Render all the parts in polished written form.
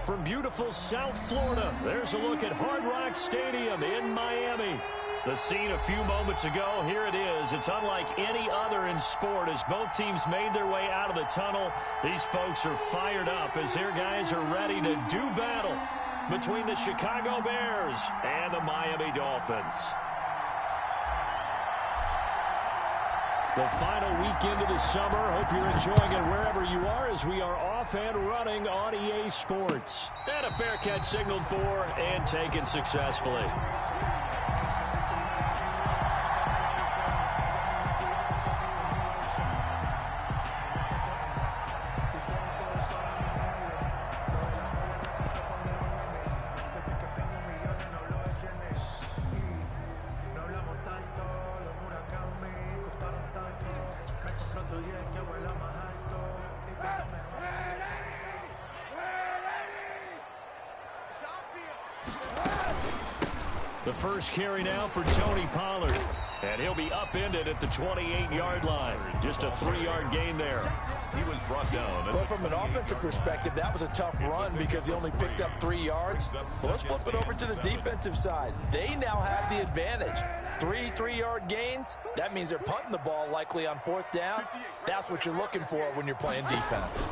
From beautiful South Florida, there's a look at Hard Rock Stadium in Miami. The scene a few moments ago, here it is. It's unlike any other in sport as both teams made their way out of the tunnel. These folks are fired up as their guys are ready to do battle between the Chicago Bears and the Miami Dolphins. The final weekend of the summer. Hope you're enjoying it wherever you are as we are off and running on EA Sports. And a fair catch signaled for and taken successfully. The first carry now for Tony Pollard. And he'll be upended at the 28-yard line. Just a 3-yard gain there. He was brought down. Well, from an offensive perspective, that was a tough run because he only picked up 3 yards. Well, let's flip it over to the defensive side. They now have the advantage. 3-3-yard gains. That means they're punting the ball likely on 4th down. That's what you're looking for when you're playing defense.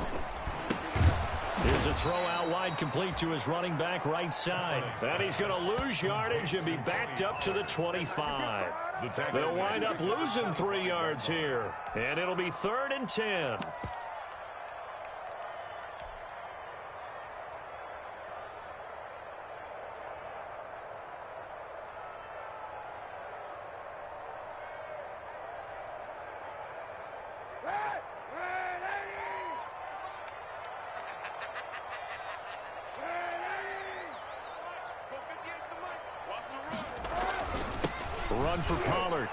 Here's a throw out wide complete to his running back right side. And he's going to lose yardage and be backed up to the 25. They'll wind up losing 3 yards here. And it'll be 3rd and 10. Run for Pollard.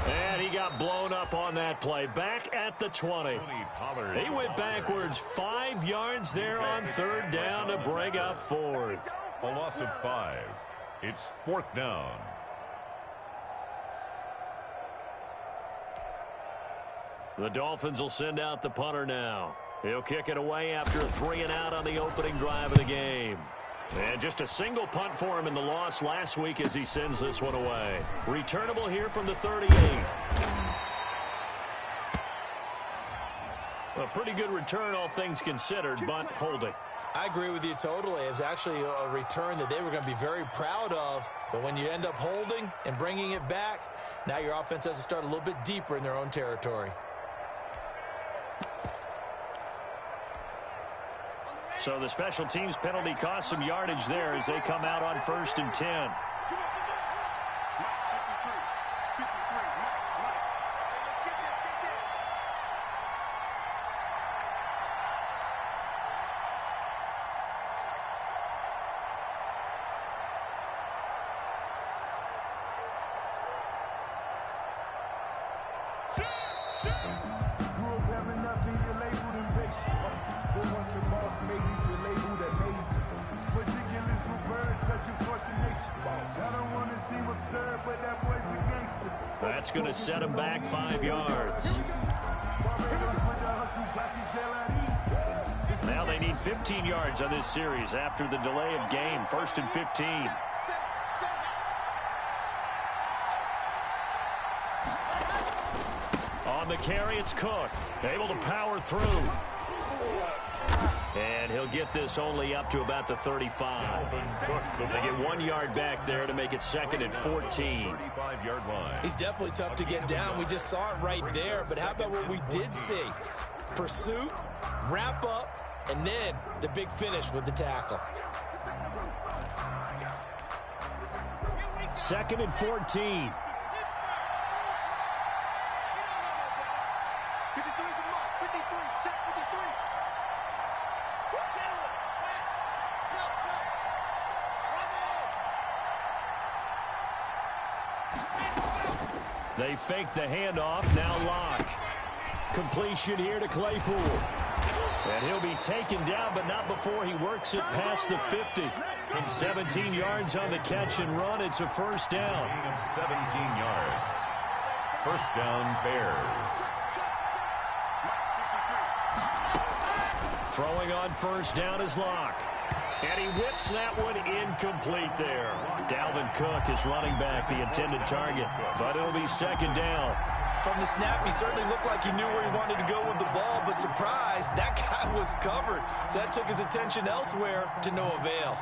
And he got blown up on that play. Back at the 20. He went backwards 5 yards there on 3rd down to bring up 4th. A loss of 5. It's 4th down. The Dolphins will send out the punter now. He'll kick it away after a 3-and-out on the opening drive of the game. And just a single punt for him in the loss last week as he sends this one away. Returnable here from the 38. A pretty good return, all things considered, but holding. I agree with you totally. It's actually a return that they were going to be very proud of. But when you end up holding and bringing it back, now your offense has to start a little bit deeper in their own territory. So the special teams penalty cost some yardage there as they come out on 1st and 10. That's going to set him back 5 yards. Now they need 15 yards on this series after the delay of game. 1st and 15. On the carry, it's Cook. Able to power through. And he'll get this only up to about the 35. They get 1 yard back there to make it 2nd and 14. 35-yard line. He's definitely tough to get down. We just saw it right there. But how about what we did see? Pursuit, wrap up, and then the big finish with the tackle. 2nd and 14. They fake the handoff, now lock. Completion here to Claypool. And he'll be taken down, but not before he works it past the 50. 17 yards on the catch and run. It's a 1st down. 17 yards. 1st down, Bears. Throwing on first down is Locke. And he whips that one incomplete there. Dalvin Cook is running back, the intended target. But it'll be second down. From the snap, he certainly looked like he knew where he wanted to go with the ball, but surprise, that guy was covered. So that took his attention elsewhere to no avail.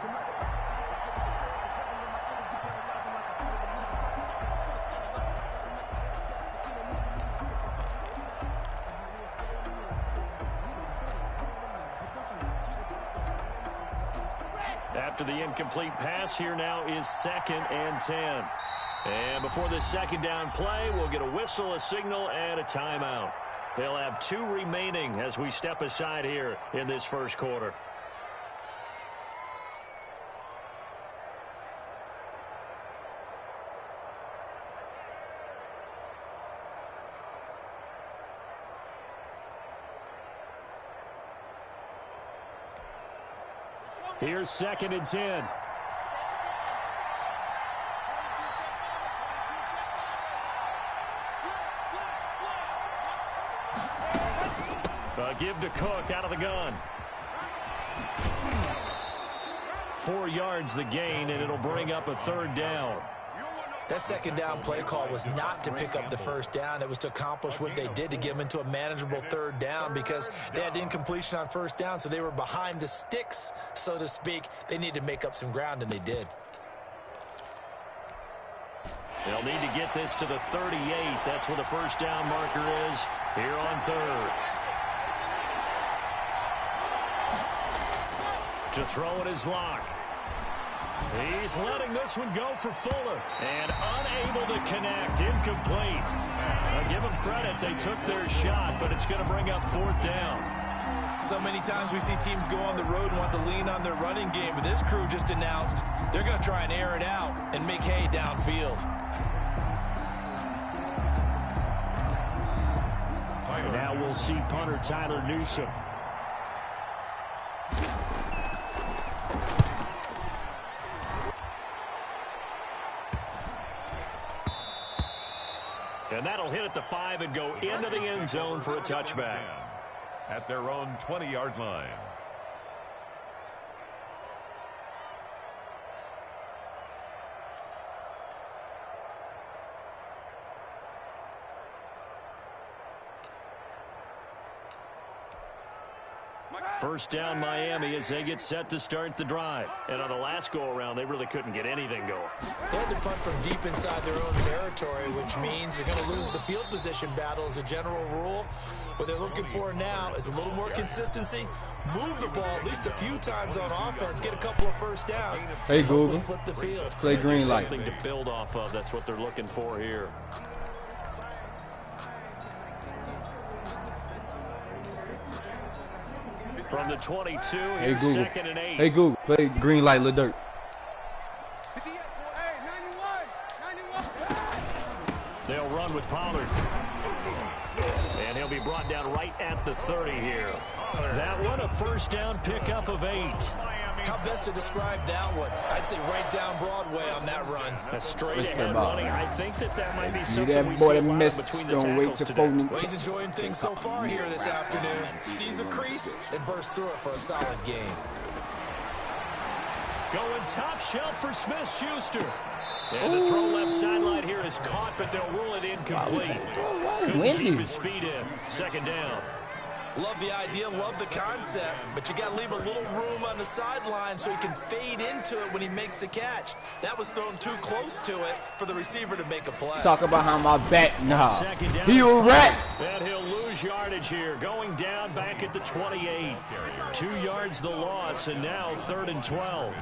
After the incomplete pass, here now is 2nd and 10. And before this second down play, we'll get a whistle, a signal, and a timeout. They'll have 2 remaining as we step aside here in this first quarter. Here's 2nd and 10. Give to Cook out of the gun. 4 yards the gain, and it'll bring up a 3rd down. That second down play call was not to pick up the first down. It was to accomplish what they did, to get them into a manageable 3rd down, because they had incompletion on first down, so they were behind the sticks, so to speak. They needed to make up some ground, and they did. They'll need to get this to the 38. That's where the first down marker is here on 3rd. To throw it is Locke. He's letting this one go for Fuller. And unable to connect. Incomplete. Now give them credit. They took their shot, but it's going to bring up 4th down. So many times we see teams go on the road and want to lean on their running game, but this crew just announced they're going to try and air it out and make hay downfield. Now we'll see punter Tyler Newsome. And that'll hit at the 5 and go into the end zone for a touchback. At their own 20-yard line. First down Miami as they get set to start the drive. And on the last go-around, they really couldn't get anything going. They had to punt from deep inside their own territory, which means they're going to lose the field position battle as a general rule. What they're looking for now is a little more consistency. Move the ball at least a few times on offense. Get a couple of first downs. Hey, Google. Flip the field. Play green light. Something to build off of. That's what they're looking for here. From the 22, hey, Google. 2nd and 8. Hey, Google. Play green light, Lil Dirt. They'll run with Pollard. And he'll be brought down right at the 30 here. That one, a first down pickup of 8. How best to describe that one? I'd say right down Broadway on that run. A straight-ahead running. I think that might be something that we boy see a lot missed. between the Don't wait tackles to today. Well, he's enjoying things so far here this afternoon. Sees a crease and bursts through it for a solid game. Going top shelf for Smith-Schuster. And the throw left sideline here is caught, but they'll rule it incomplete. Couldn't keep his feet in. Second down. Love the idea, love the concept, but you got to leave a little room on the sideline so he can fade into it when he makes the catch. That was thrown too close to it for the receiver to make a play. Talk about how my back now. He a rat. And he'll lose yardage here. Going down back at the 28. 2 yards the loss, and now 3rd and 12.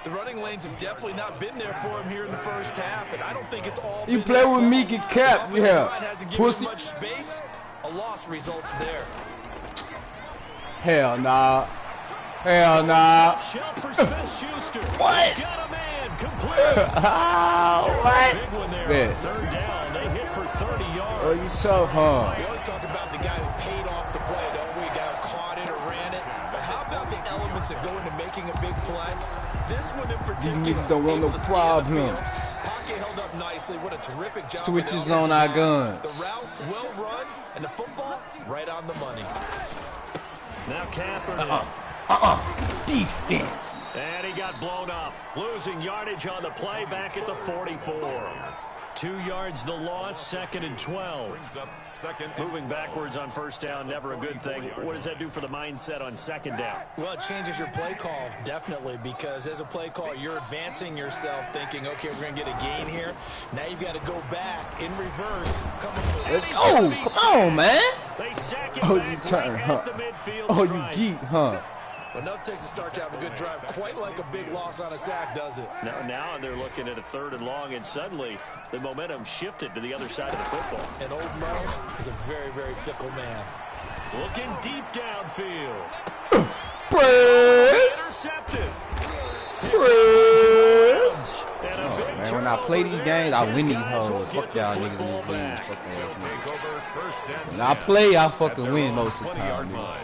The running lanes have definitely not been there for him here in the first half, and I don't think it's all You been play his with fault. me, get capped. His offensive Yeah. line hasn't given him Pussy. much space. A loss results there. Hell nah. Hell nah. Top shelf for Smith-Schuster. What? He's got a man. Complete. What? Big one there Yeah. on 3rd down. They hit for 30 yards. Oh, you tough, huh? We always talk about the guy who paid off the play, don't we? A guy who caught it or ran it. But how about the elements that go into making a big play? This one in particular. These niggas don't want no able to stay on the problems. field. Pocket held up nicely. What a terrific job. Switches with on our guns. The route well run, and the football right on the money. Now Kaepernick. Defense. And he got blown up. Losing yardage on the play back at the 44. 2 yards the loss, 2nd and 12. Moving backwards on first down, never a good thing. What does that do for the mindset on 2nd down? Well, it changes your play call, definitely, because as a play call, you're advancing yourself thinking, okay, we're going to get a gain here. Now you've got to go back in reverse. Come on, man. They sack it Oh, back you turn, right huh? at the midfield Oh, stripe. you geek, huh? Enough takes a start to have a good drive, quite like a big loss on a sack, does it? Now they're looking at a 3rd and long, and suddenly the momentum shifted to the other side of the football. And old Mo is a very, very fickle man. Looking deep downfield. Intercepted. Oh, man, when I play these games, I win these hoes. Fuck y'all niggas in these games. Fuck ass niggas. When I play, I fucking win most of the time, nigga.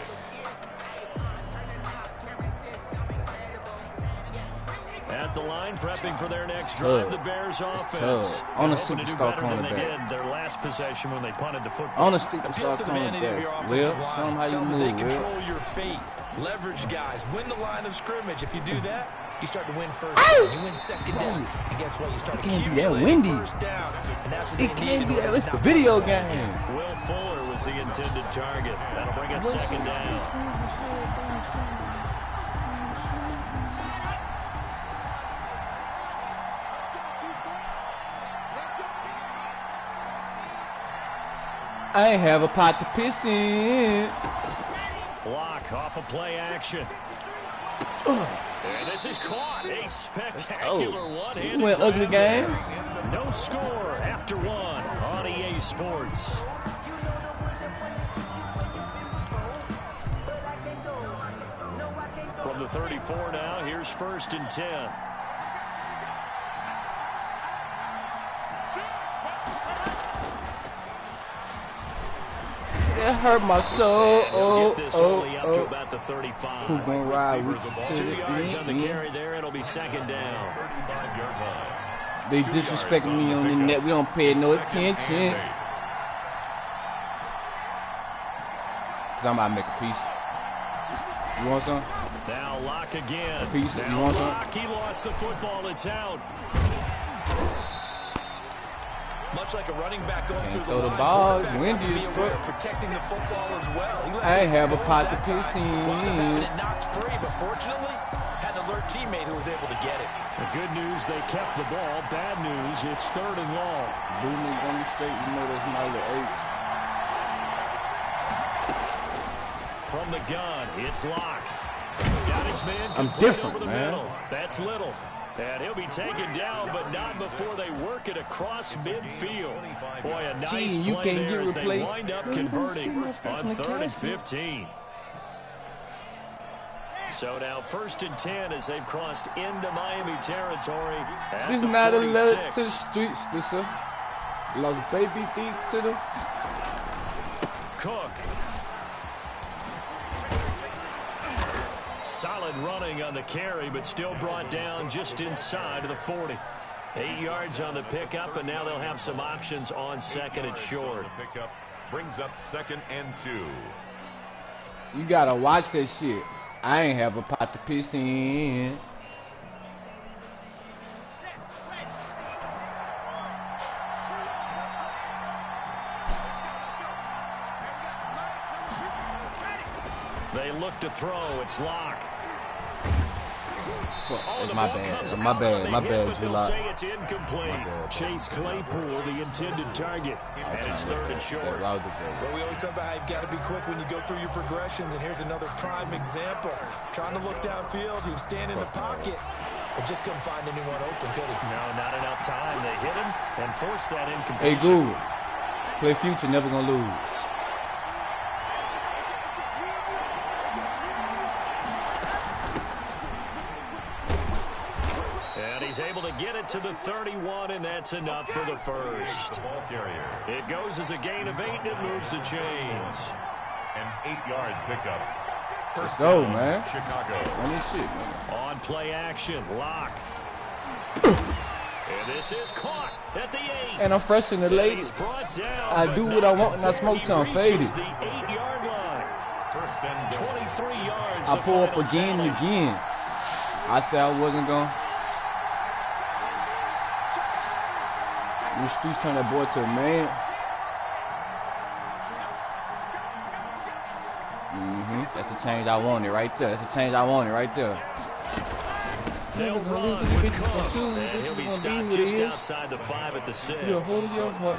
At the line, prepping for their next drive, the Bears offense. On a Hoping to do superstar better than they cornerback. did their last possession when they punted the football. On a superstar cornerback. Will, show them how you They move, Will. control your fate. Leverage guys. Win the line of scrimmage. If you do that, you start to win first down. You win 2nd down. And guess what? You start accumulating first downs. And that's what they It need can't in be order that. It's to the knock video them out. game. Will Fuller was the intended target. That'll bring up 2nd down. I ain't have a pot to piss in. Block off of play action. And this is caught. A spectacular one-handed Went ugly grab. game. No score after 1 on EA Sports. From the 34 now, here's 1st and 10. It hurt my soul. Get this only up to about the 35. Who's gonna ride with you to 2 the yards on the end? carry there. It'll be 2nd down. They disrespecting me on the net. We don't pay no attention. Cause I'm about to make a piece. You want some? Now Lock again. A piece? Now You want some? Lock. He lost the football. It's out. Much like a running back going through throw the the line, ball. quarterbacks Windy have to be as aware fuck. of protecting the football as well. He let I ain't the have a exposed pot to that piss time. in. Wound up having it knocked free, but fortunately, had an alert teammate who was able to get it. The good news, they kept the ball. Bad news, it's 3rd and long. Booming on the straight, you know that's my little eight. From the gun, it's Lock. Got his man I'm complete different, over the man. middle. That's Little. And he'll be taken down, but not before they work it across midfield. Boy, a nice you play can't there get as they replaced. wind up converting on 3rd and 15. So now 1st and 10 as they've crossed into Miami territory at This the not a letter 46. to the streets, this lost baby thief to the. Cook. Solid running on the carry, but still brought down just inside of the 40. 8 yards on the pickup, and now they'll have some options on 2nd and short. Pickup brings up 2nd and 2. You gotta watch that shit. I ain't have a pot to piss in. They look to throw. It's Lock. Fuck, my bad. My bad, July. Say it's incomplete. Chase Claypool, the intended target, and it's 3rd and short. Well, we always talk about how you've got to be quick when you go through your progressions, and here's another prime example. Trying to look downfield, he was standing in the pocket, but just couldn't find anyone open, could he? No, not enough time. They hit him and forced that Hey, incompletion. Google. Play future, never gonna lose. He's able to get it to the 31, and that's enough for the first. It goes as a gain of 8, and it moves the chains. An 8-yard pickup. Let's go, man. Chicago. Run this shit, man. On play action, Lock. And this is caught at the 8. And I'm fresh in the ladies. He's brought down, I do what I want and I smoke till I'm faded. The 8-yard line. First and goal. 23 yards. I pull up again and again. I said I wasn't going. The Streets turn that boy to a man. That's the change I wanted right there. That's the change I wanted right there. They'll run with Cook. And he'll be stopped just outside the 5 at the 6.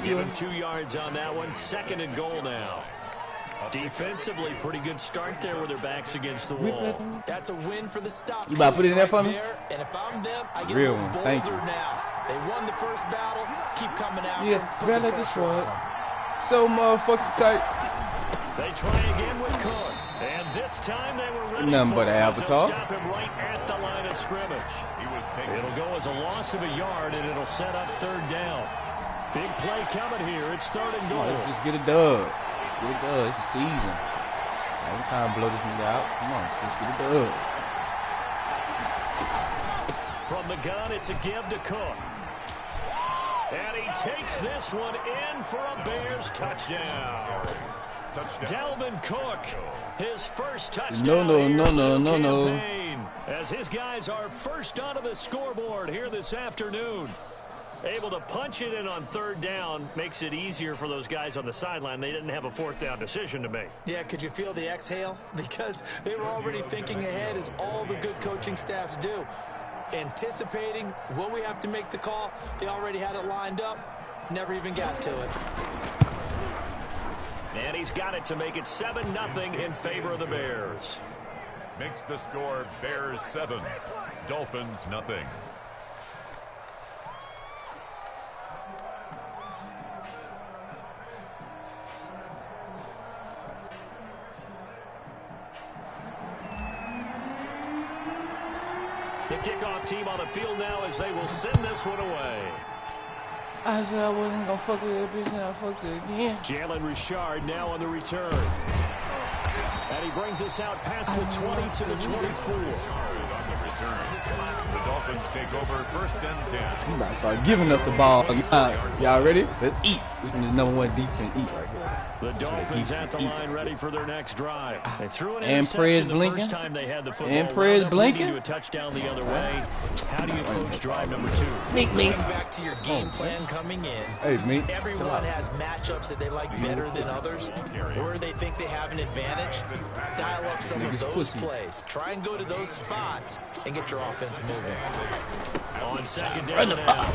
Give him 2 yards on that one. 2nd and goal now. Defensively, pretty good start there with their backs against the wall. That's a win for the stop. You about to put it in there for me? And if I'm them, I get Real a little one. bolder Thank you. now. They won the first battle. Keep coming out. Yeah, better this one. So motherfucking tight. They try again with Cook. And this time they were ready Nothing for but him an as they'll avatar. stop him right at the line of scrimmage. He was taken. It'll go as a loss of a yard, and it'll set up 3rd down. Big play coming here. It's 3rd and Come goal. on, let's just get a dub. Let's get a dub. It's the season. Every time I blow this nigga out. Come on, let's just get a dub. From the gun, it's a give to Cook. And he takes this one in for a Bears touchdown. Dalvin Cook, his first touchdown. No. As his guys are first onto the scoreboard here this afternoon. Able to punch it in on 3rd down makes it easier for those guys on the sideline. They didn't have a 4th down decision to make. Yeah, could you feel the exhale? Because they were already thinking ahead, as all the good coaching staffs do. Anticipating, will we have to make the call? They already had it lined up. Never even got to it. And he's got it to make it 7-0 in favor of the Bears. Makes the score Bears 7, Dolphins nothing. The kickoff team on the field now as they will send this one away. I said I wasn't gonna fuck with that bitch, and I fucked it again. Jalen Richard now on the return. And he brings us out past the 20 to the 24. On the return. The Dolphins take over 1st and 10. You about to start giving us the ball. Y'all ready? Let's eat. This is the #1 defense. Eat right here. The Dolphins at the line, ready for their next drive. They threw an And interception Prez the first time they had the football. And Prez wound up blinking. leading to a touchdown the other way. How do you approach drive number 2? Going back to your game plan coming in. Hey, me. Everyone has matchups that they like better than others, or they think they have an advantage. Dial up some of those plays. Try and go to those spots and get your offense moving. On 2nd down now.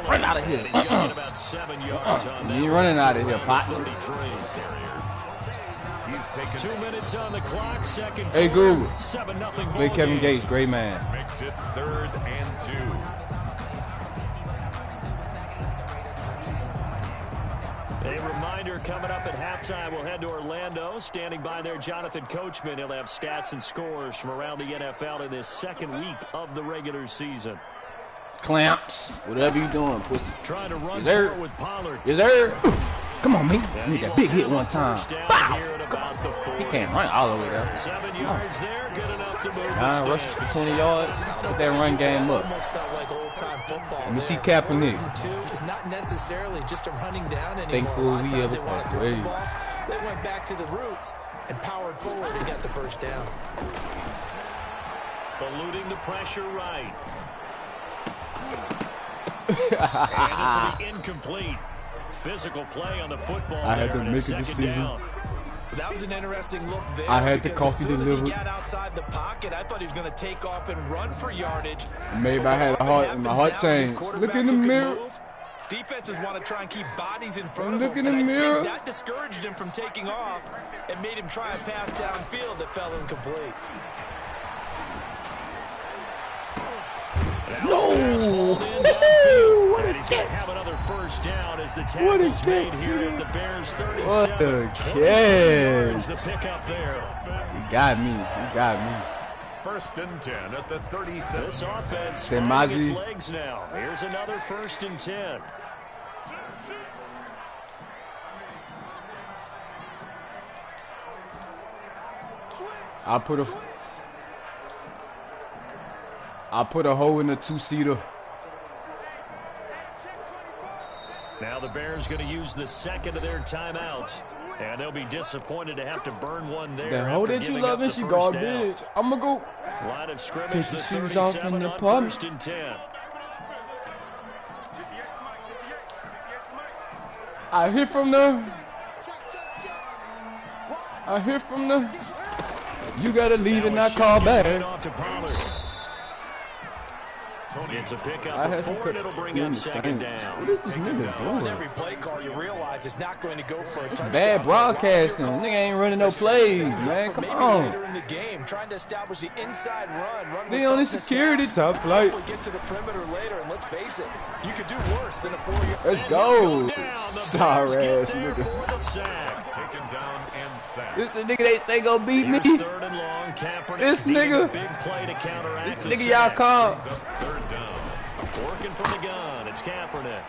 Run out of here. He's going to get about 7 yards on that. You ain't running out of here, pot. 33. He's taken 2 minutes on the clock. 2nd Hey, quarter. Google. 7-0 Play ball Kevin game. Gates, great man. makes it 3rd and 2. A reminder coming up at halftime. We'll head to Orlando. Standing by there, Jonathan Coachman. He'll have stats and scores from around the NFL in this 2nd week of the regular season. Clamps. Whatever you doing, pussy. Trying to run Yes, sir. forward with Pollard. Yes, sir. Come on, man. And You he need that will big hit have one a time. first down Bow. here at about the 40. He can't run all the way there. 7 yards there, good enough to move 9 the rushes for sticks. 20 yards. Put that run game up. Almost felt like old-time football. Let me see there. Kaepernick. 3rd and 2 is not necessarily just a running down anymore. Thankful A lot of we times ever they want to played. throw the Hey. ball. They went back to the roots and powered forward and got the first down. Eluding the pressure right. And this will be incomplete. Physical play on the football. I had there, to and make it's a 2nd decision. down. That was an interesting look there. I had the because coffee as soon delivered. As he got outside the pocket, I thought he was going to take off and run for yardage. Maybe I had a heart in my heart changed. Look in the mirror. Defenses want to try and keep bodies in front of Look him. in the and I mirror. think that discouraged him from taking off and made him try a pass downfield that fell incomplete. No! What And a he's going to catch! have another first down as the What a tackle's made catch, here dude. at the Bears 37. What a 23 yards catch! the pickup there. He got me. He got me. 1st and 10 at the 37. This offense Say finding its Mazzi. legs now. Here's another 1st and 10. I'll put a hole in the 2-seater. Now the Bears going to use the 2nd of their timeouts. And they'll be disappointed to have to burn one there. The hoe that you love and she garbage. I'ma go. Line of scrimmage, the shoes off in 37 the on pub. 1st and 10. I hear from the. You gotta leave and not call back. It's a pickup of 4, and it'll bring up 2nd down. What is this nigga doing? Every play call, you realize it's not going to go for a touchdown. Bad broadcasting. Nigga ain't running no plays, man. Come on. Later in the game, trying to establish the inside run. They on the security top flight. Get to the perimeter later, and let's face it, you could do worse than a 4-year. Let's go. Sorry ass nigga. Taken down and sacked. This the nigga they gonna beat me. Here's 3rd and long. Kaepernick This nigga. big play to counteract the Nigga y'all sack. call. 3rd down. Working from the gun. It's Kaepernick.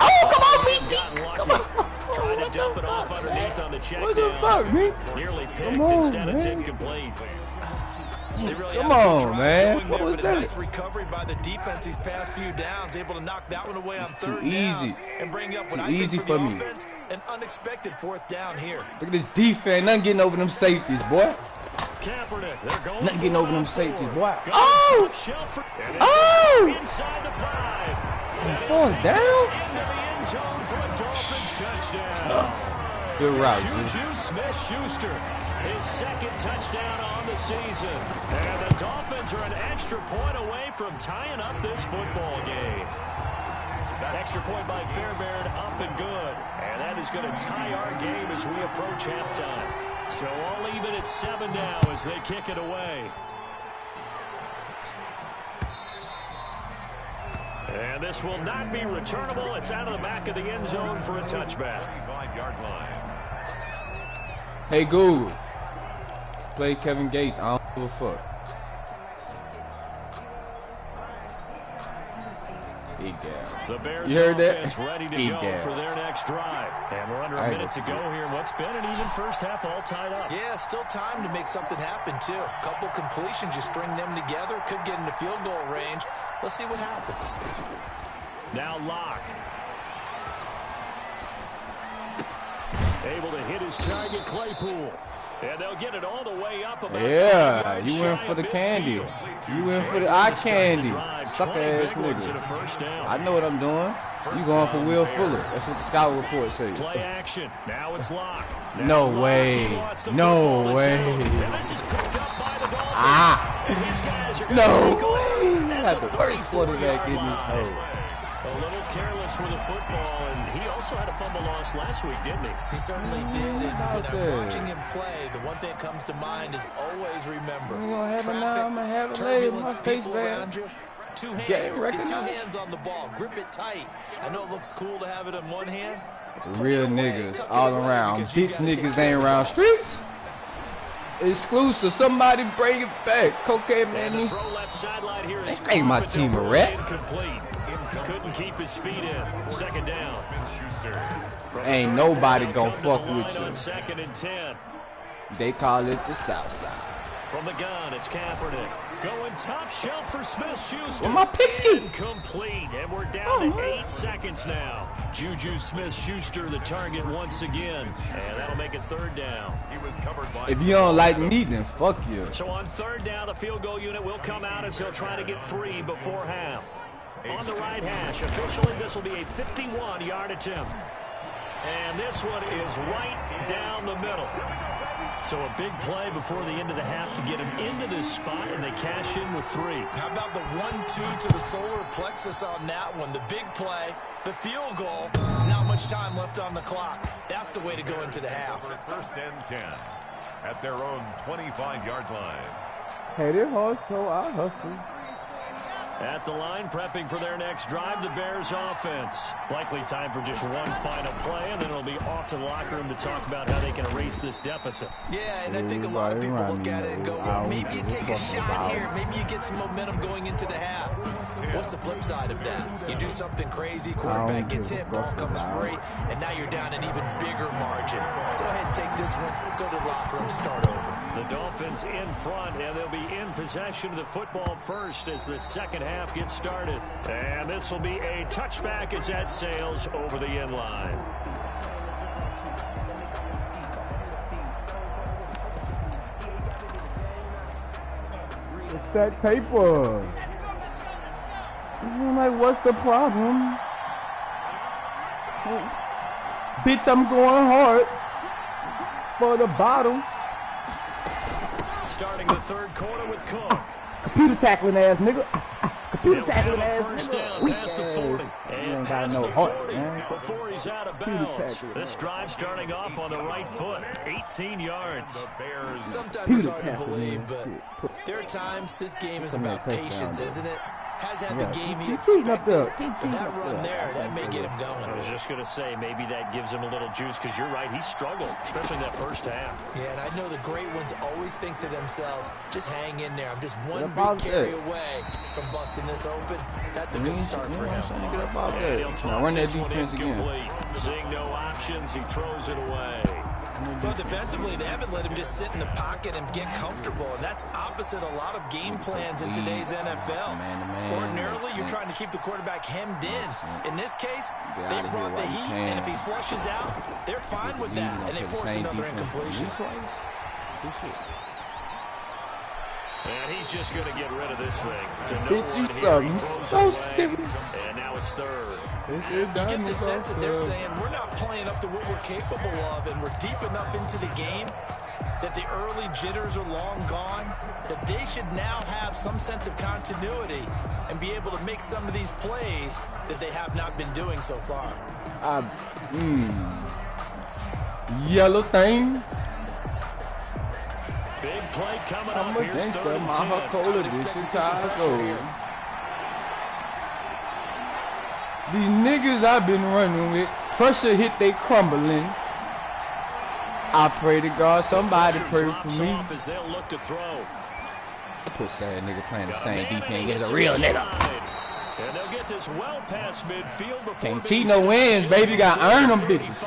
Oh, come on, me. Gotten lucky. Come on. Trying to dump it off underneath on the check What the down. fuck, me? Nearly picked. Come on, Instead it's man. incomplete. Come on, man. What was that? that? Nice recovery by the defense these past few downs, able to knock that one away on 3rd down easy. and bring up what Too I think easy for for the me. offense, an unexpected 4th down here. Look at this defense. Nothing getting over them safeties, boy. Kaepernick. They're going Nothing getting over them for safeties, 4. boy. Going Oh! top shelf for- and it's Oh! inside the 5. And Fourth it'll take down? us into the end zone for a Dolphins touchdown. Good route, Juju Smith-Schuster, his 2nd touchdown on the season. And the Dolphins are an extra point away from tying up this football game. That extra point by Fairbairn up and good. And that is going to tie our game as we approach halftime. So all even at 7 now as they kick it away. And this will not be returnable. It's out of the back of the end zone for a touchback. 25-yard line. Hey, Google. Play Kevin Gates. I don't give a fuck. He down. The Bears You heard that? offense ready to He go down. for their next drive. And we're under a minute to go here in what's been an even first half all tied up. Yeah, still time to make something happen, too. A couple completions, you string them together, could get into field goal range. Let's see what happens. Now Locke. Able to hit his target, Claypool. And they'll get it all the way up about Yeah, 5 yards you went shy for of the candy. midfield. You went for the eye candy. Drive, Sucker 20 ass big ones and a nigga. first down. I know what I'm doing. You going for Will Fuller. That's what the scout report says. Play action. Now it's Locke. Now No Locke, way. he wants the No football. way. And this is picked up by the Dolphins. Ah. And these guys are going No to take over way. at That's the worst 34-yard quarterback in this line. hole. A little careless with the football, and he also had a fumble loss last week, didn't he? He certainly did, and when I'm there. watching him play, the one thing that comes to mind is always remember. I'm gonna have it now. Traffic, I'm gonna have it later. My turbulence, face people bad. around you. Two hands, Game get 2 recognized. hands on the ball, grip it tight. I know it looks cool to have it in one hand. Real niggas all around. Bitch niggas ain't around streets. Exclusive. Somebody bring it back. Cocaine And man. the throw left sideline here is Ain't my caught, but team they'll a rule rat. incomplete. Couldn't keep his feet in. 2nd down. Smith-Schuster. From Ain't the 30, nobody they'll gonna come to fuck the with line you. on 2nd and 10. They call it the South Side. From the gun, it's Kaepernick. Going top shelf for Smith-Schuster. Where my pigskin? Incomplete, and we're down to man. 8 seconds now. Juju Smith-Schuster the target once again, and that'll make it 3rd down. He was covered by If you don't like me, then fuck you. So on 3rd down, the field goal unit will come out as they'll try to get 3 before half. On the right hash, officially this will be a 51-yard attempt. And this one is right down the middle. So a big play before the end of the half to get him into this spot, and they cash in with 3. How about the 1-2 to the solar plexus on that one? The big play, the field goal, not much time left on the clock. That's the way to go into the half. 1st and 10 at their own 25-yard line. Hey, they're hard, so I hustle. At the line, prepping for their next drive, the Bears offense. Likely time for just one final play, and then it'll be off to the locker room to talk about how they can erase this deficit. Yeah, and I think a lot of people look at it and go, well, maybe you take a shot here. Maybe you get some momentum going into the half. What's the flip side of that? You do something crazy, quarterback gets hit, ball comes free, and now you're down an even bigger margin. Go ahead and take this one, go to the locker room, start over. The Dolphins in front, and they'll be in possession of the football first as the 2nd half gets started. And this will be a touchback as that sails over the end line. stack paper. I'm like, what's the problem? Bitch, I'm going hard for the bottle. Starting the third quarter with Cook. Computer tackling ass nigga. Computer tackling ass first nigga. down past the 40. You ain't got no heart, man. Before he's out of bounds. This drive starting off on the right foot. 18 yards. Sometimes it's hard to believe, but there are times this game is about patience, isn't it? Has had the game he expected, but that run there, that may get him going. I was just going to say, maybe that gives him a little juice, because you're right, he struggled, especially in that first half. Yeah, and I know the great ones always think to themselves, just hang in there. I'm just one big carry away from busting this open. That's a good start for him. Now run that defense again. Seeing no options, he throws it away. Well, defensively, they haven't let him just sit in the pocket and get comfortable, and that's opposite a lot of game plans in today's NFL. Ordinarily, you're trying to keep the quarterback hemmed in. In this case, they brought the heat, and if he flushes out, they're fine with that, and they force another incompletion. And he's just going to get rid of this thing. So serious. And now it's third. You get the sense that they're saying, we're not playing up to what we're capable of, and we're deep enough into the game that the early jitters are long gone, that they should now have some sense of continuity and be able to make some of these plays that they have not been doing so far. Yellow thing. Big play coming I'm up. Here's against third them. and 10. Cola, this is Chicago. These niggas I've been running with, pressure hit, they crumbling. I pray to God somebody pray for me. As they'll look to throw. Pussy ass nigga playing the same defense as a real nigga. And they'll get this well past midfield before can't cheat no wins, baby. You gotta earn them bitches.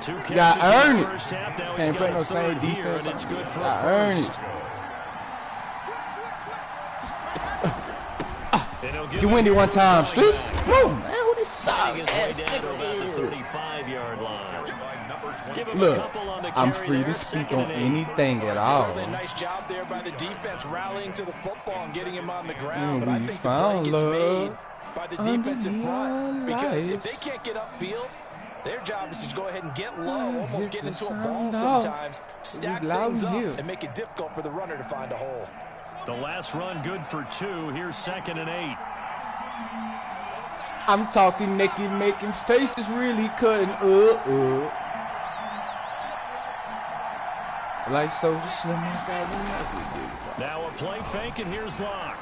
You gotta earn it. Can't play no same defense. You gotta earn it. You win it one time, Streets. Woo, man, what is sorry ass nigga is. Look, I'm free to speak on anything at all. Certainly a nice job there by the defense, rallying to the football and getting him on the ground. But I think the play gets made by the defensive front, because if they can't get upfield, their job is to go ahead and get low, almost get into a ball sometimes, stack things up, and make it difficult for the runner to find a hole. The last run good for 2. Here's 2nd and 8. I'm talking naked, making faces, really cutting like Soldier Slim. Now a play fake, and here's Locke.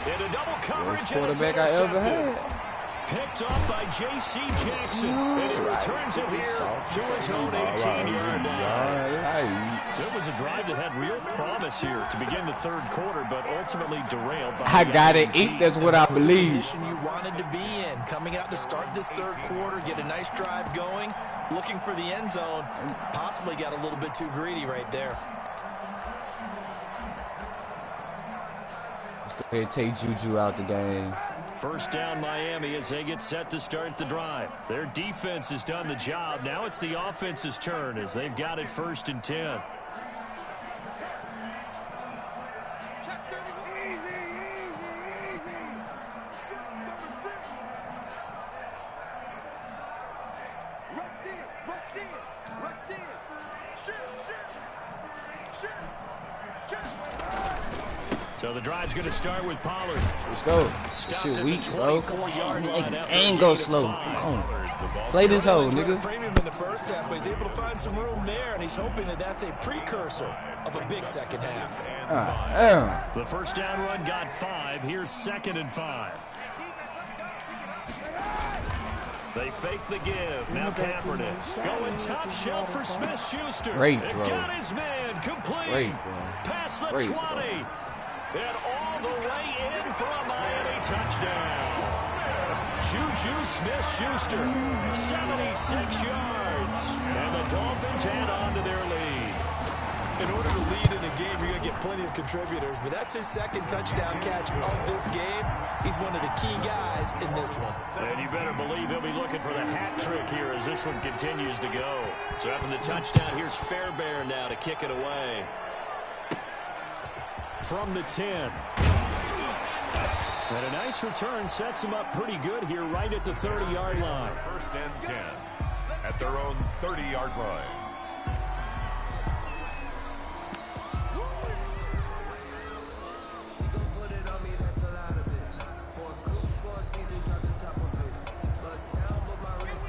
Into double coverage. Worst quarterback I ever had. Picked off by J.C. Jackson. And he returns it here to his own 18-yard line. So it was a drive that had real promise here to begin the third quarter, but ultimately derailed by I gotta eat, that's what I believe. Position you wanted to be in, coming out to start this third quarter, get a nice drive going, looking for the end zone, possibly got a little bit too greedy right there. They take Juju out the game. First down Miami as they get set to start the drive. Their defense has done the job. Now it's the offense's turn as they've got it 1st and 10. So the drive's going to start with Pollard. Let's go. Shit weak, bro. Come on, nigga. Ain't go slow. Come on. Play this hole, nigga. Premium in the first half, but he's able to find some room there, and he's hoping that that's a precursor of a big second half. The first down run got 5. Here's 2nd and 5. They fake the give. Now Kaepernick going top shelf for Smith-Schuster. Great throw. Got his man complete. Great throw. Past the 20. And all the way in for a Miami touchdown. Juju Smith-Schuster, 76 yards. And the Dolphins head on to their lead. in order to lead in a game, you're going to get plenty of contributors, but that's his second touchdown catch of this game. He's one of the key guys in this one. And you better believe he'll be looking for the hat trick here as this one continues to go. So after the touchdown, here's Fairbairn now to kick it away. From the 10. And a nice return sets him up pretty good here right at the 30-yard line. First and 10 at their own 30-yard line.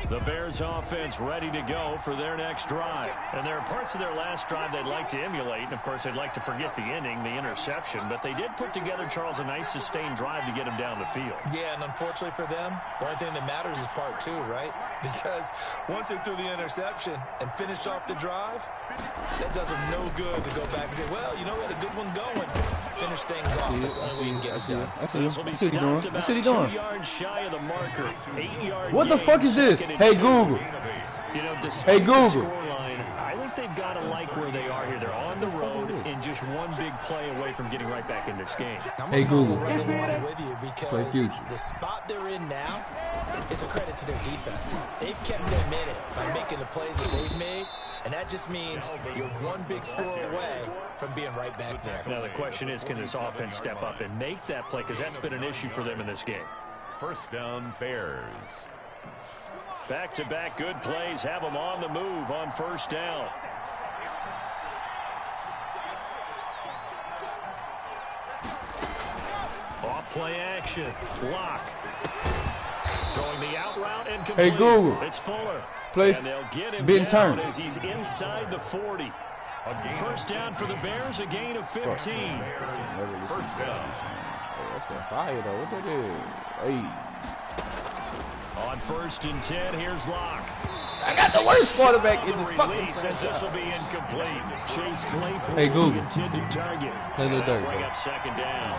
The Bears offense ready to go for their next drive. And there are parts of their last drive they'd like to emulate. And, of course, they'd like to forget the inning, the interception. But they did put together, Charles, a nice sustained drive to get him down the field. Yeah, and unfortunately for them, the only thing that matters is part two, right? Because once they threw the interception and finished off the drive, that does them no good to go back and say, well, you know, we had a good one going. Finish things off. That's the only way you can get it done. This will be stopped about 2 yards shy of the marker. 8-yard What the fuck is this? Hey, Google. You know, Hey, Google. Scoreline, I think they've got to like where they are here. They're on the road and just one big play away from getting right back in this game. Hey, Google. Right along with you because Play future. the spot they're in now is a credit to their defense. They've kept them in it by making the plays that they've made, and that just means you're one big score away from being right back there. Now, the question is, can this offense step up and make that play? Because that's been an issue for them in this game. First down, Bears. Back-to-back good plays have them on the move on first down. Off play action. Lock. Throwing the out route and complete. Hey, Google. It's Fuller. Play. And they'll get him Ben down turn. as he's inside the 40. First down for the Bears, a gain of 15. First down. That's that fire, though. What that is? Hey. On first and 10, here's Locke. I got the worst quarterback in the fucking release as this will be incomplete. Chase Claypool, Hey, Google. intended target. Play the dirt, Bring bro. up second down.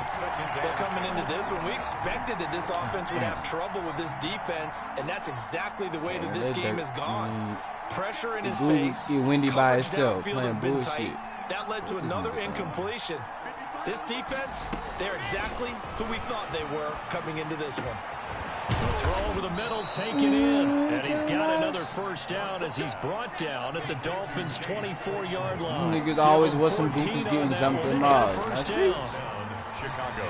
Well, coming into this one, we expected that this offense would have trouble with this defense, and that's exactly the way that this game has gone. Pressure in his face. Get windy by Coverage itself, downfield playing has been bullshit. tight. That led to another incompletion. This defense, they're exactly who we thought they were coming into this one. Throw over the middle, take it in. And he's got another first down as he's brought down at the Dolphins' 24-yard line. Niggas always was some goofies getting jumped in mud. First That's down. it. Chicago.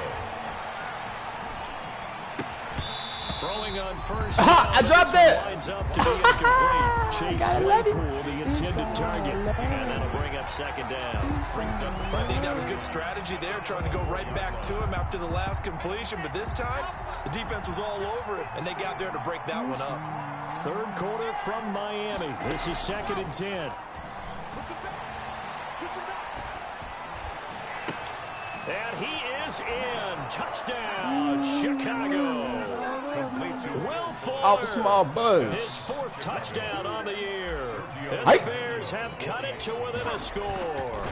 Throwing on first I dropped it. Lines up to be incomplete. Chase Claypool, the intended target. And that'll bring up second down. I think that was good strategy there, trying to go right back to him after the last completion. But this time, the defense was all over him, and they got there to break that one up. Third quarter from Miami. This is second and 10. And he is in. Touchdown, Chicago. Will Fuller. Off a small buzz. His fourth touchdown on the year. And Hey. the Bears have cut it to within a score.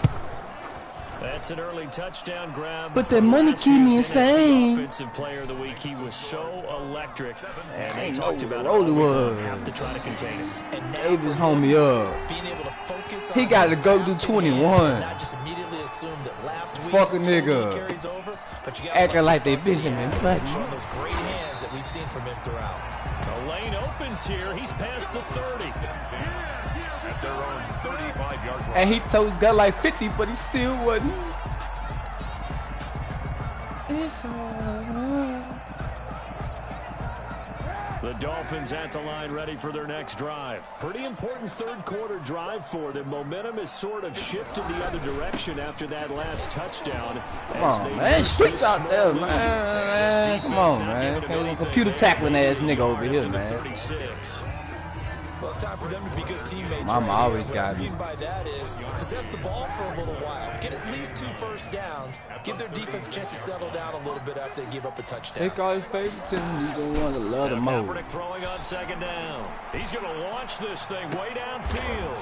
That's an early touchdown grab. But for that money last keep me week's NFC insane. Offensive player of the week. He was so electric. And I they ain't talked know about what it. it was. Have to try to contain him. And now Davis for homie him, up. being able to focus He on got to his go task do at hand, 21. not just immediately assume that last week Fuck a totally nigga. carries over, but you gotta Acting let like the they start to the Benjamin end, Button. showing those great hands that we've seen from him throughout. The lane opens here. He's past the 30. At their own 35-yard line. And he got like 50, but he still wasn't. The Dolphins at the line ready for their next drive. Pretty important third quarter drive for them. Momentum has sort of shifted the other direction after that last touchdown. Come on, man. Streets out there, man. Come on, man. Hey, computer tackling ass nigga over here, man. 36. Well, it's time for them to be good teammates. Mama right always here. got What I me. mean by that is possess the ball for a little while. Get at least 2 first downs. Give their defense a chance to settle down a little bit after they give up a touchdown. Take all his favoritism. He's the one that love the most. Kaepernick throwing on second down. He's going to launch this thing way downfield.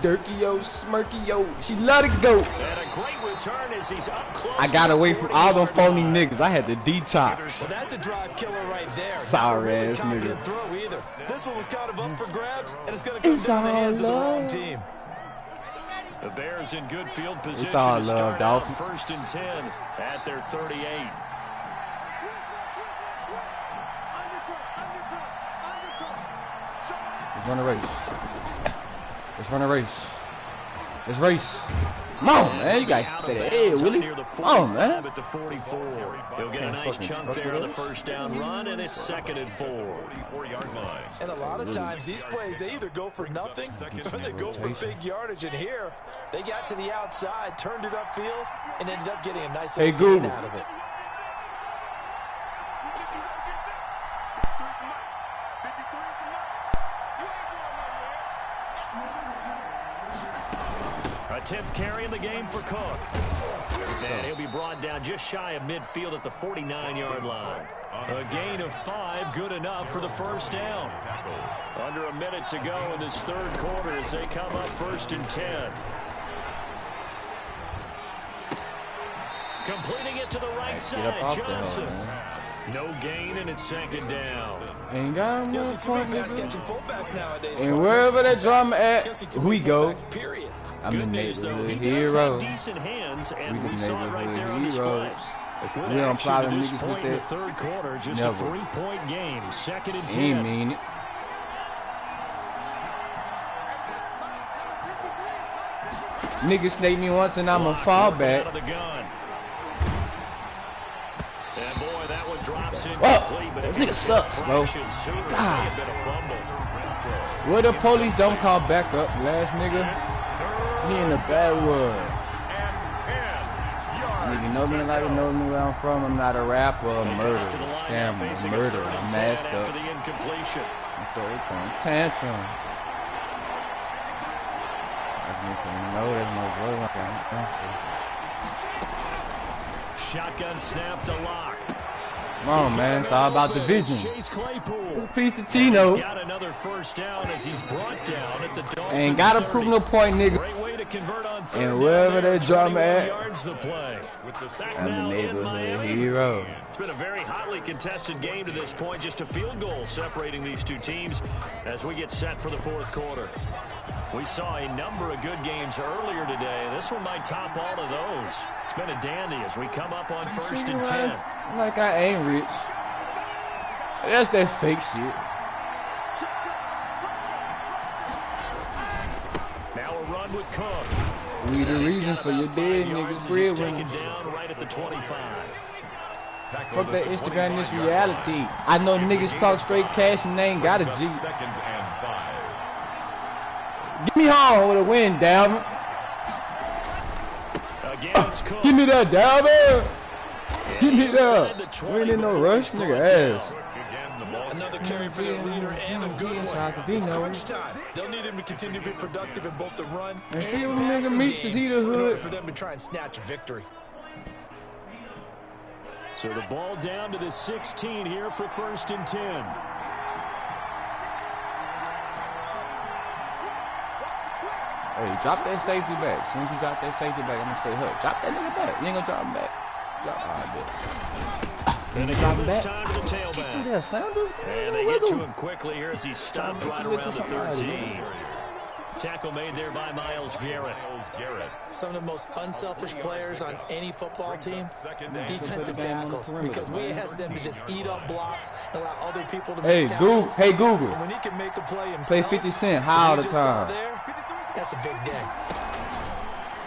Dirky-yo, smirky-yo. She love to go. And a great return as he's up close. I got away from all them phony niggas. I had to detox. Well, that's a drive killer right there. Sorry, Not a really ass confident nigga. throw either. This one was kind of up for grabs, and it's going to come It's down the all hands of the wrong love. team. The Bears in good field position It's all to love, start out Dolphins. 1st and 10 at their 38. Let's run a race. Let's run a race. Let's race. Come on, man. You got to stay there, Willie. Come on, man. At the 44. He'll get a nice chunk there on the first down run, and it's 2nd and 4. 44-yard line. And a lot of times these plays, they either go for nothing or they go for big yardage. And here, they got to the outside, turned it upfield, and ended up getting a nice little gain out of it. A 10th carry in the game for Cook. And he'll be brought down just shy of midfield at the 49-yard line. A gain of 5, good enough for the first down. Under a minute to go in this 3rd quarter as they come up 1st and 10. Completing it to the right side, Johnson. No gain, and it's 2nd down. Ain't got one point, nigga. And wherever that drama at, we go. I'm the neighborhood hero. We the neighborhood heroes. We don't apply them niggas with that. 3rd quarter, just a 3-point game. 2nd and 10. Ain't mean it. Niggas snake me once and I'ma fall back. Oh, this nigga sucks, bro. God. Where the police don't call back up, last nigga? He in the bad wood. Nigga, know me like you know me where I'm from. I'm not a rapper, a murderer, scammer, a murderer, a masked up. I'm throwing tantrum. Shotgun snap to Lock. Come on, man. It's all about the vision. Piece of Tino. Got another first down as he's brought down at the ain't got to prove no point, nigga. Great way to convert on and wherever that drama at, I'm the neighborhood hero. It's been a very hotly contested game to this point. Just a field goal separating these two teams as we get set for the 4th quarter. We saw a number of good games earlier today. This one might top all of those. It's been a dandy as we come up on 1st and 10. Like I ain't rich. That's that fake shit. Now a run with Cook. We the reason for your dead niggas breadwinner. Down right at the 25. Fuck that Instagram, this reality. I know niggas talk straight cash and they ain't got a G. Give me home with a win, Dalvin. Give me that, Dalvin. Give me that. We ain't in no rush, nigga ass. Another carry for their leader and a good one. It's crunch time. They'll need him to continue to be productive in both the run and see when nigga meets the heater hood for them to try and snatch a victory. So the ball down to the 16 here for 1st and 10. Hey, drop that safety back. As soon as you drop that safety back, I'm gonna say, hey, drop that nigga back. You ain't gonna drop him back. Drop, and drop him back. Time to the tailback. That Sanders. And they get to him quickly here as he stopped right around the 13. Tackle made there by Myles Garrett. Some of the most unselfish players on any football team, defensive tackles, because we ask them to just eat up blocks and allow other people to make tackles. Hey, Google. When he can make a play himself, play 50 Cent high all the time. That's a big day.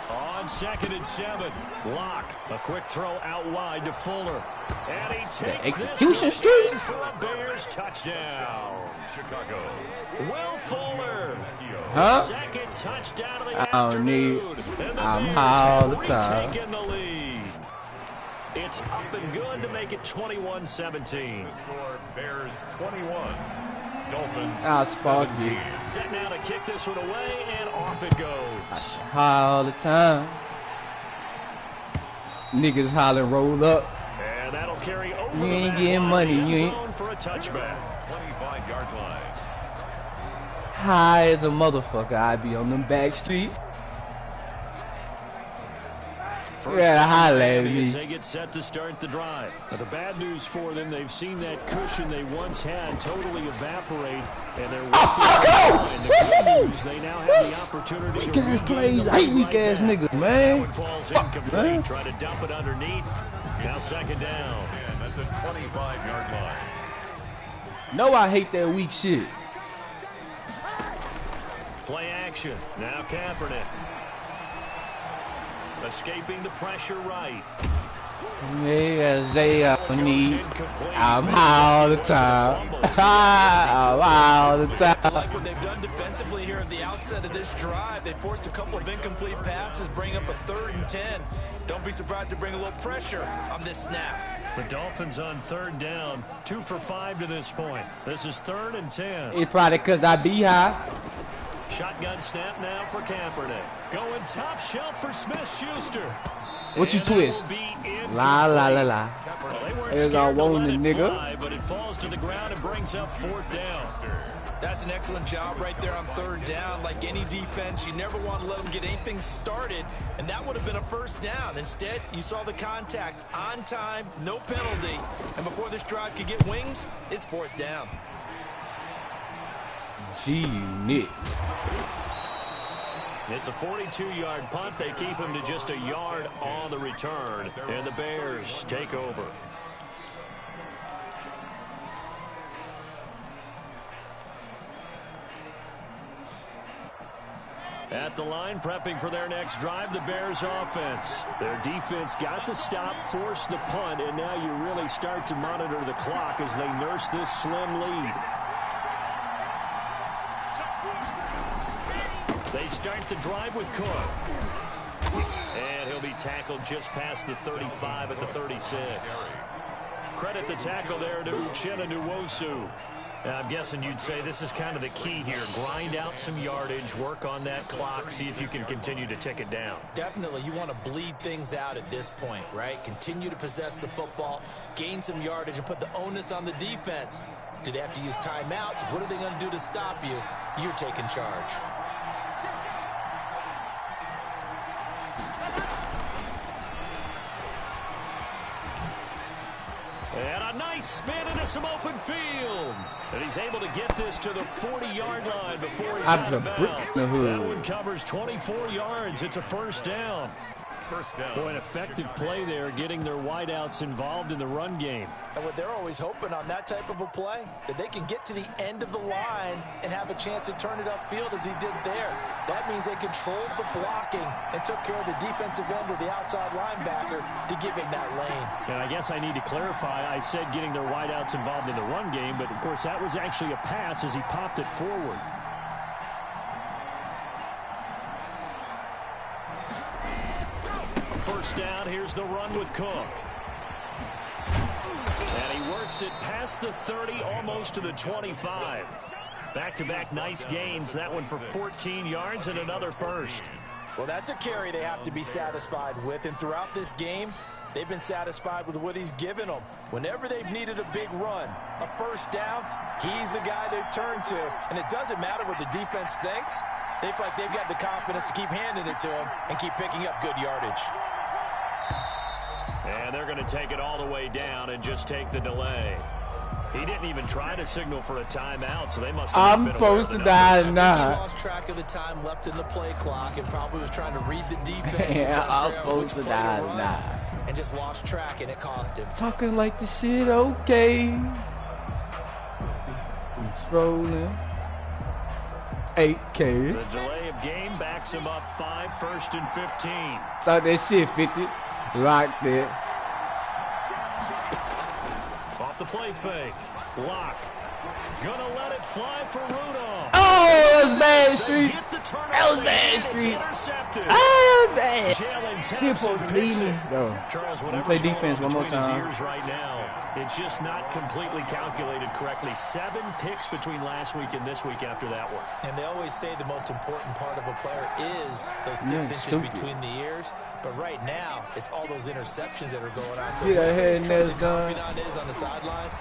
On 2nd and 7, Lock. A quick throw out wide to Fuller. And he takes execution this streak for a Bears touchdown. Chicago. Will Fuller. Huh? Second touchdown of the I don't need. I'm high all the time. Taking the lead. It's up and good to make it 21-17. Score Bears 21. Dolphins. Spotty. Set now to kick this one away, and off it goes. High all the time. Niggas holler, roll up. And that'll carry over. You ain't getting money. You ain't. For a touchback. 25-yard line. High as a motherfucker. I be on them back streets. First as they get set to start the drive. Now, the bad news for them, they've seen that cushion they once had totally evaporate, and they're working. The good news, they now have the opportunity to regain plays. the I hate lead weak right ass back. niggas, man. That one falls incomplete. Try to dump it underneath. Now second down. And at the 25-yard line. No, I hate that weak shit. Play action. Now Kaepernick. Escaping the pressure right. Yes, they need. I'm high all the time. I'm high all the time. Like what they've done defensively here at the outset of this drive. They forced a couple of incomplete passes, bring up a 3rd and 10. Don't be surprised to bring a little pressure on this snap. The Dolphins on 3rd down, 2 for 5 to this point. This is 3rd and 10. It's probably because I be high. Shotgun snap now for Kaepernick. Going top shelf for Smith-Schuster. What you twist? La la la la. Well, There's all wanted, nigga. Fly, but it falls to the ground and brings up 4th down. That's an excellent job right there on 3rd down. Like any defense, you never want to let them get anything started, and that would have been a 1st down. Instead, you saw the contact on time, no penalty, and before this drive could get wings, it's 4th down. Gee, Nick. It's a 42-yard punt. They keep him to just a yard on the return, and the Bears take over. At the line, prepping for their next drive, the Bears offense. Their defense got the stop, forced the punt, and now you really start to monitor the clock as they nurse this slim lead. They start the drive with Cook. And he'll be tackled just past the 35 at the 36. Credit the tackle there to Uchenna Nwosu. I'm guessing you'd say this is kind of the key here. Grind out some yardage, work on that clock, see if you can continue to tick it down. Definitely, you want to bleed things out at this point, right? Continue to possess the football, gain some yardage, and put the onus on the defense. Do they have to use timeouts? What are they going to do to stop you? You're taking charge. And a nice spin into some open field. And he's able to get this to the 40-yard line before he's out of bounds. That one covers 24 yards. It's a 1st down. Boy, an effective play there, getting their wideouts involved in the run game. And what they're always hoping on that type of a play, that they can get to the end of the line and have a chance to turn it upfield as he did there. That means they controlled the blocking and took care of the defensive end or the outside linebacker to give him that lane. And I guess I need to clarify, I said getting their wideouts involved in the run game, but of course that was actually a pass as he popped it forward. First down, here's the run with Cook. And he works it past the 30, almost to the 25. Back-to-back nice gains, that one for 14 yards and another 1st. Well, that's a carry they have to be satisfied with, and throughout this game, they've been satisfied with what he's given them. Whenever they've needed a big run, a 1st down, he's the guy they've turned to. And it doesn't matter what the defense thinks. They feel like they've got the confidence to keep handing it to him and keep picking up good yardage. And they're going to take it all the way down and just take the delay. He didn't even try to signal for a timeout, so they must have been supposed to die now. He lost track of the time left in the play clock and probably was trying to read the defense. Yeah, I'm supposed to die now. And just lost track, and it cost him. Talking like the shit, okay. Rolling. 8K. The delay of game backs him up 5, 1st and 15. Thought that shit 50. Locked it. Off the play fake. Lock. Gonna let it fly for Rudolph. Oh, that was bad, Street. That was bad, Street. Oh, bad. People bleeding. Yo, play defense one more time. Right now, it's just not completely calculated correctly. 7 picks between last week and this week after that one. And they always say the most important part of a player is those 6 inches between the ears. But right now, it's all those interceptions that are going on. So yeah, head and that's done. On the sidelines,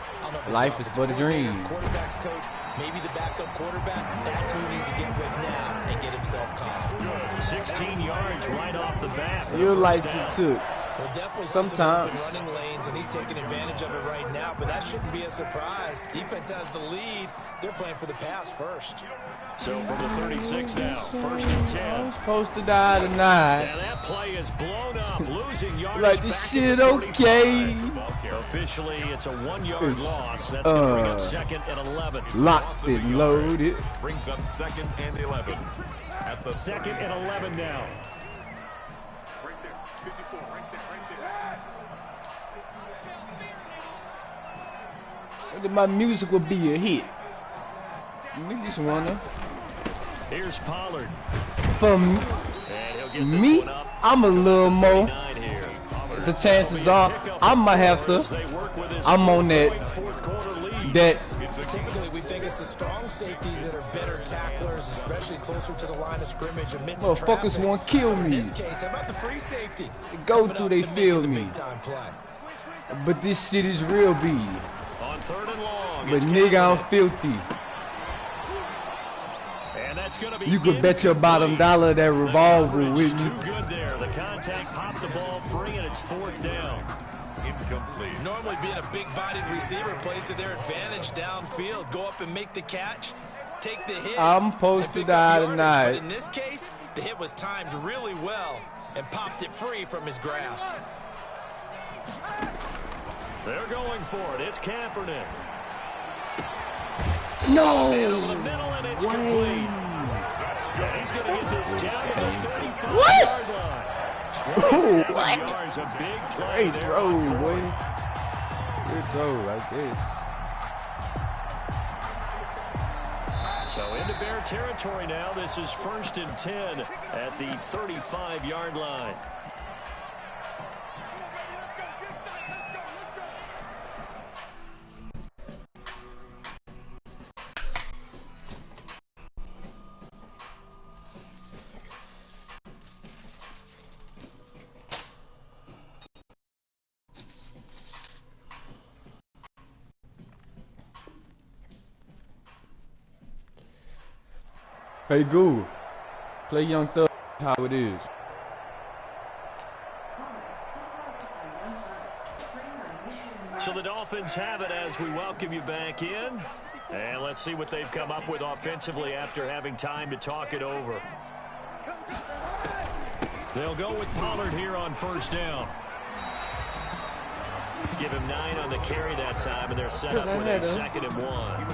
Life is but a dream. Quarterback's coach maybe the backup quarterback, that's who he needs to get with now and get himself calm. 16 yards right off the bat. You like it too. Well, definitely sometimes some running lanes, and he's taking advantage of it right now, but that shouldn't be a surprise. Defense has the lead. They're playing for the pass first. So from the 36 now, 1st and 10. I'm supposed to die tonight. And that play is blown up, losing yardage. Like this shit okay. Officially, it's a 1-yard loss. That's going to bring up 2nd and 11. Locked and loaded. Brings up 2nd and 11. At the 2nd and 11 now. My music will be a hit. Me just wanna. Here's Pollard. For me, I'm a little more. The chances are I might have to. I'm on that. Typically, we think it's the strong safeties that are better tacklers, especially closer to the line of scrimmage amidst motherfuckers won't kill me. In this case, how about the free safety? Go through, they feel me. But this shit is real B. On 3rd and long. But nigga, I'm filthy. And that's gonna be you could bet your bottom dollar that revolver with me. Too good there. The contact popped the ball free, and it's 4th down. Incomplete. Normally being a big-bodied receiver plays to their advantage downfield. Go up and make the catch, take the hit. I'm supposed to die tonight. But in this case, the hit was timed really well and popped it free from his grasp. They're going for it. It's Kaepernick. No middle, and it's complete. And he's going to get this down to the 35-yard line. 27 yards, a big play. Great throw, boy. Good throw like this. So into Bear territory now. This is 1st and 10 at the 35-yard line. Hey, Goo, play Young Thug how it is. So the Dolphins have it as we welcome you back in. And let's see what they've come up with offensively after having time to talk it over. They'll go with Pollard here on 1st down. Give him 9 on the carry that time, and they're set up with a 2nd and 1.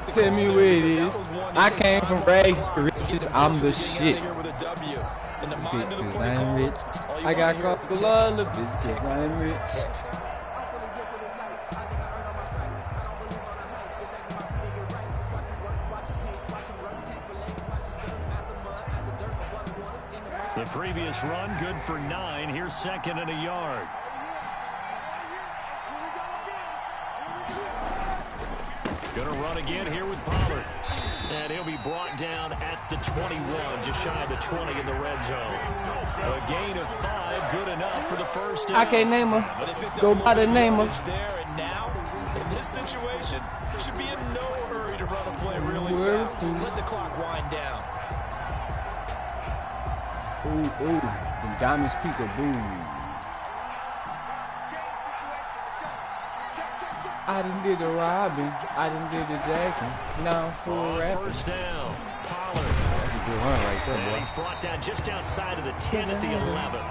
Tell me where it is. I came from rags to riches. I'm the shit. Bitch, cause I'm rich. I got Coca-Cola, bitch, cause I'm rich. The previous run, good for 9. Here's 2nd and a yard. Going to run again here with Pollard. And he'll be brought down at the 21, just shy of the 20 in the red zone. A gain of 5, good enough for the 1st down. I can't name her. Go by the name of. There and now, in this situation, should be in no hurry to run a play really fast. Let the clock wind down. Ooh, the diamonds peekaboo. I done did the robbing. I done did the jacking. Now I'm full rapping. 1st down, Pollard. That's a good run right there, boy. And he's brought down just outside of the 10 at the 11.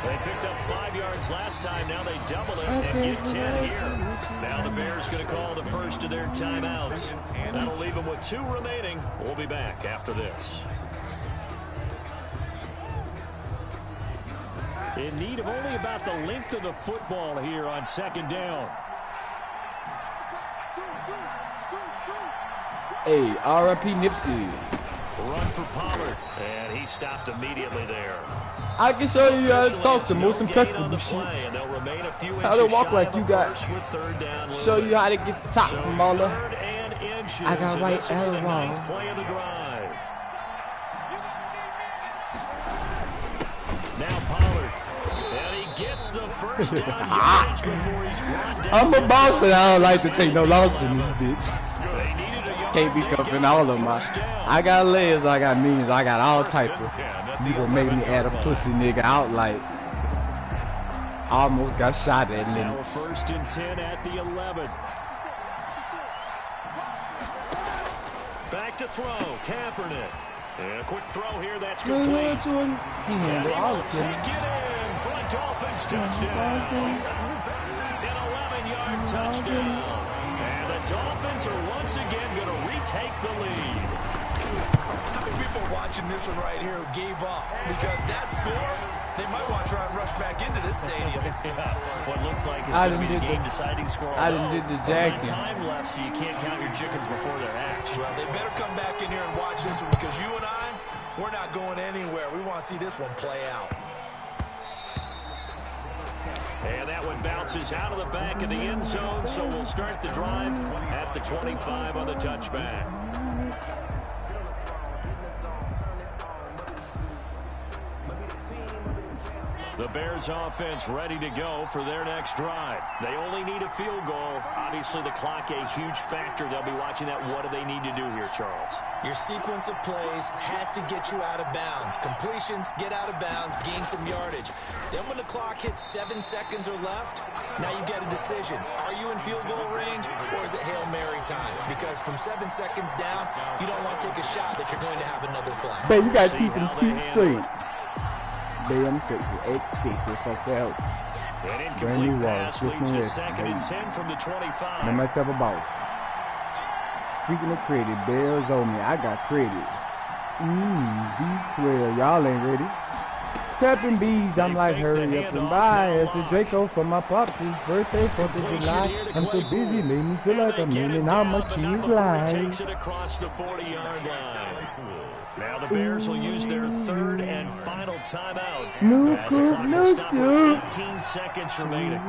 They picked up 5 yards last time. Now they double it and get 10 here. Now the Bears going to call the first of their timeouts. That'll leave them with 2 remaining. We'll be back after this. In need of only about the length of the football here on 2nd down. Hey, R.I.P. Nipsey. Run for Pollard, and he stopped immediately there. I can show you how to talk the most impeccable shit. How to walk like you got. Show you how to get the top from all the. I got right at the wall. Now Pollard, and he gets the first down before he's brought down. I'm a boss and I don't like to take no loss in this bitch. They needed a can't be cuffing all of them. I got layers, I got millions, I got all type of. You gonna make me add a pussy nigga out like. Almost got shot at limit. Now 1st and 10 at the 11. Back to throw, Kaepernick. And a quick throw here, that's complete. He handled all of Take it in for a Dolphins touchdown. An 11-yard touchdown. And the Dolphins are once again going to retake the lead. How many people watching this one right here who gave up? Because that score, they might want to try and rush back into this stadium. Yeah, what looks like is going to be the game-deciding score. I done did the jacket. Time left, so you can't count your chickens before they're hatched. Well, they better come back in here and watch this one because you and I, we're not going anywhere. We want to see this one play out. And that one bounces out of the back of the end zone, so we'll start the drive at the 25 on the touchback. The Bears offense ready to go for their next drive. They only need a field goal. Obviously, the clock a huge factor. They'll be watching that. What do they need to do here, Charles? Your sequence of plays has to get you out of bounds. Completions, get out of bounds, gain some yardage. Then when the clock hits 7 seconds or left, now you get a decision. Are you in field goal range or is it Hail Mary time? Because from 7 seconds down, you don't want to take a shot that you're going to have another play. But you got to keep them feet straight. I'm 6 fuck out. An incomplete pass leads to 2nd and 10 from the 25. Know myself about. Speaking of credit, Bears on me. I got credit. B12. Y'all ain't ready. Tapping bees, I'm like, hurry up and buy. It's a Draco for my pop's birthday, 4th of July. I'm so busy, made me feel like I'm meaning how much he is lying. Takes it across the 40-yard line. Now the Bears will use their 3rd and final timeout. As the clock will stop with 18 seconds remaining.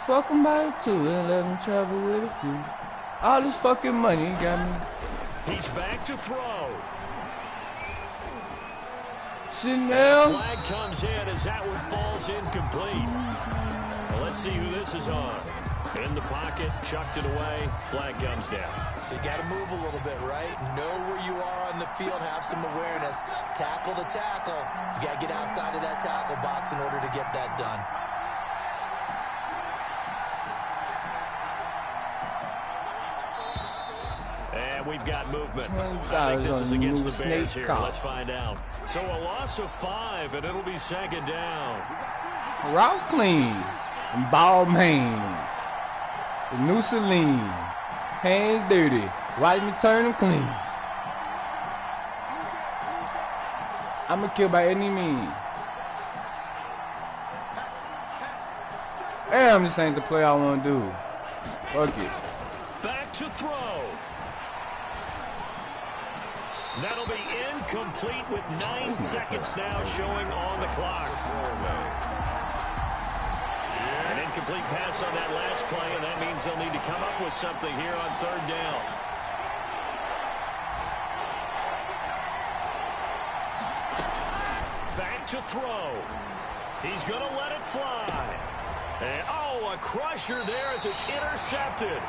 Fucking by 2 and let him travel with a few. All this fucking money got me. He's back to throw. Chanel. Flag comes in as that one falls incomplete. Well, let's see who this is on. In the pocket, chucked it away. Flag comes down. So you got to move a little bit, right? Know where you are on the field, have some awareness. Tackle to tackle. You got to get outside of that tackle box in order to get that done. And we've got movement. I think this is against the Bears here. Let's find out. So a loss of 5, and it'll be 2nd down. Route clean. Ball man. The new Celine. Hands dirty. Watch me turn them clean. I'ma kill by any means. Damn, this ain't the play I want to do. Fuck it. Back to throw. That'll be incomplete with 9 seconds now showing on the clock. An incomplete pass on that last play, and that means they'll need to come up with something here on 3rd down. Back to throw. He's going to let it fly. And, a crusher there as it's intercepted.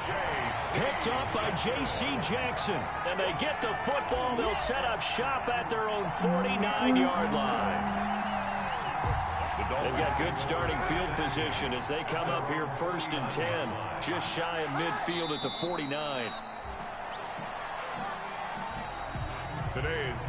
Picked up by J.C. Jackson. And they get the football. They'll set up shop at their own 49-yard line. They've got good starting field position as they come up here 1st and 10. Just shy of midfield at the 49. Today's